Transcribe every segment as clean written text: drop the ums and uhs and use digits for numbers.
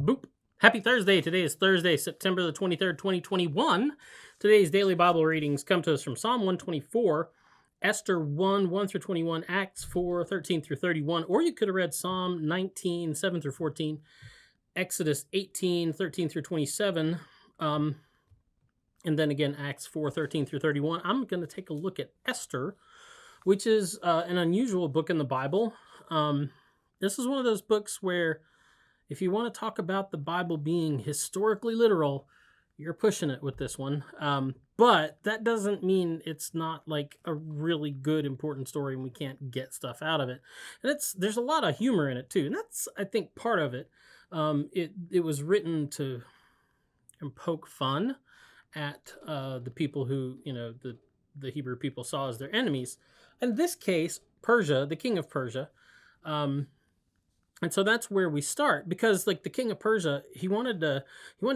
Boop. Happy Thursday. Today is Thursday, September the 23rd, 2021. Today's daily Bible readings come to us from Psalm 124, Esther 1, 1 through 21, Acts 4, 13 through 31, or you could have read Psalm 19, 7 through 14, Exodus 18, 13 through 27, and then again Acts 4, 13 through 31. I'm going to take a look at Esther, which is an unusual book in the Bible. This is one of those books where if you want to talk about the Bible being historically literal, you're pushing it with this one. But that doesn't mean it's not like a really good, important story and we can't get stuff out of it. And there's a lot of humor in it too. And that's, I think, part of it. It was written to poke fun at the people who, the Hebrew people saw as their enemies. In this case, Persia, the king of Persia, and so that's where we start, because like the king of Persia, he wanted to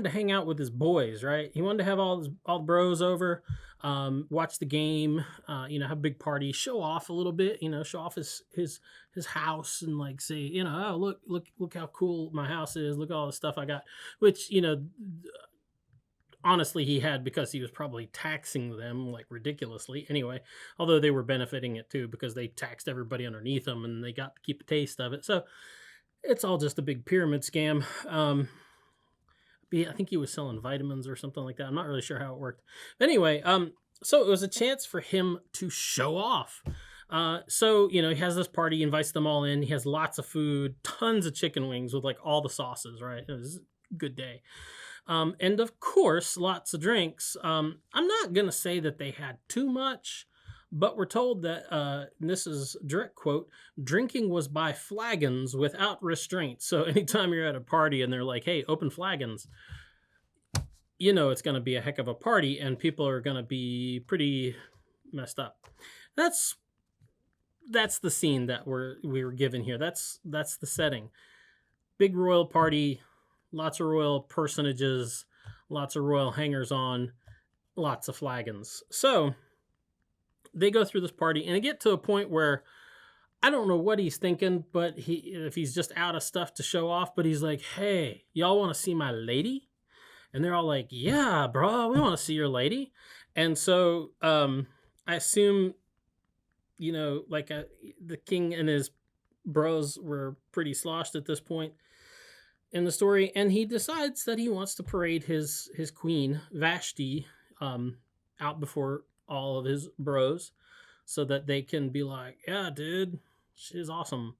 hang out with his boys, right? He wanted to have all the bros over, watch the game, have a big party, show off a little bit, show off his house and like say, oh, look how cool my house is. Look at all the stuff I got, which, honestly he had because he was probably taxing them like ridiculously anyway, although they were benefiting it too because they taxed everybody underneath them and they got to keep a taste of it. So it's all just a big pyramid scam. I think he was selling vitamins or something like that. I'm not really sure how it worked. Anyway, so it was a chance for him to show off. So he has this party, invites them all in. He has lots of food, tons of chicken wings with like all the sauces, right? It was a good day. And of course, lots of drinks. I'm not going to say that they had too much, but we're told that, and this is a direct quote, drinking was by flagons without restraint. So anytime you're at a party and they're like, hey, open flagons, it's going to be a heck of a party and people are going to be pretty messed up. That's the scene that we were given here. That's the setting. Big royal party, lots of royal personages, lots of royal hangers-on, lots of flagons. So they go through this party and they get to a point where I don't know what he's thinking, but if he's just out of stuff to show off, but he's like, hey, y'all want to see my lady? And they're all like, yeah, bro, we want to see your lady. And so I assume, the king and his bros were pretty sloshed at this point in the story. And he decides that he wants to parade his queen, Vashti, out before all of his bros so that they can be like, yeah, dude, she's awesome.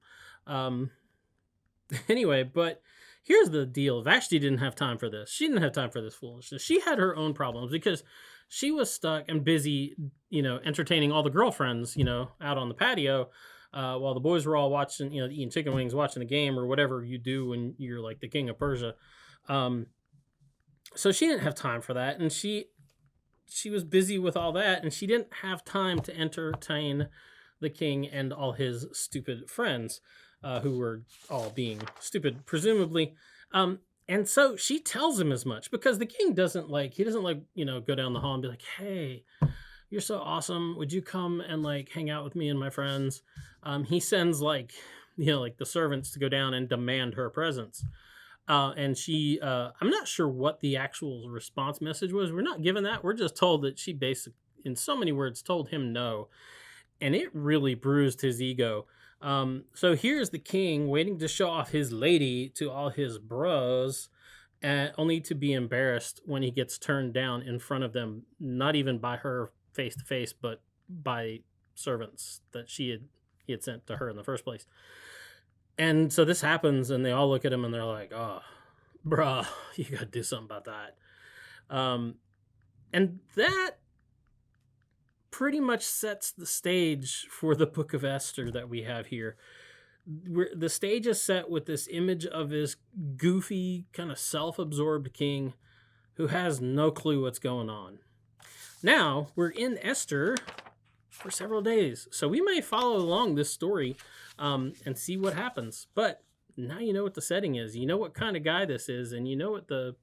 Anyway, but here's the deal. Vashti didn't have time for this. She didn't have time for this foolishness. She had her own problems because she was stuck and busy, entertaining all the girlfriends, out on the patio, while the boys were all watching, eating chicken wings, watching the game or whatever you do when you're like the king of Persia. So she didn't have time for that. And she was busy with all that, and she didn't have time to entertain the king and all his stupid friends, who were all being stupid, presumably. And so she tells him as much because the king doesn't go down the hall and be like, hey, you're so awesome. Would you come and like hang out with me and my friends? He sends like the servants to go down and demand her presence. And she, I'm not sure what the actual response message was. We're not given that. We're just told that she basically, in so many words, told him no. And it really bruised his ego. So here's the king waiting to show off his lady to all his bros, only to be embarrassed when he gets turned down in front of them, not even by her face to face, but by servants that he had sent to her in the first place. And so this happens, and they all look at him, and they're like, oh, bruh, you got to do something about that. And that pretty much sets the stage for the book of Esther that we have here. The stage is set with this image of this goofy, kind of self-absorbed king who has no clue what's going on. Now, we're in Esther for several days, so we may follow along this story and see what happens. But now you know what the setting is. You know what kind of guy this is, and you know what the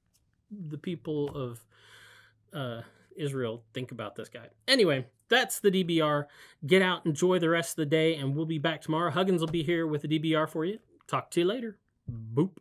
people of Israel think about this guy. Anyway, that's the DBR. Get out, enjoy the rest of the day, and we'll be back tomorrow. Huggins will be here with the DBR for you. Talk to you later. Boop.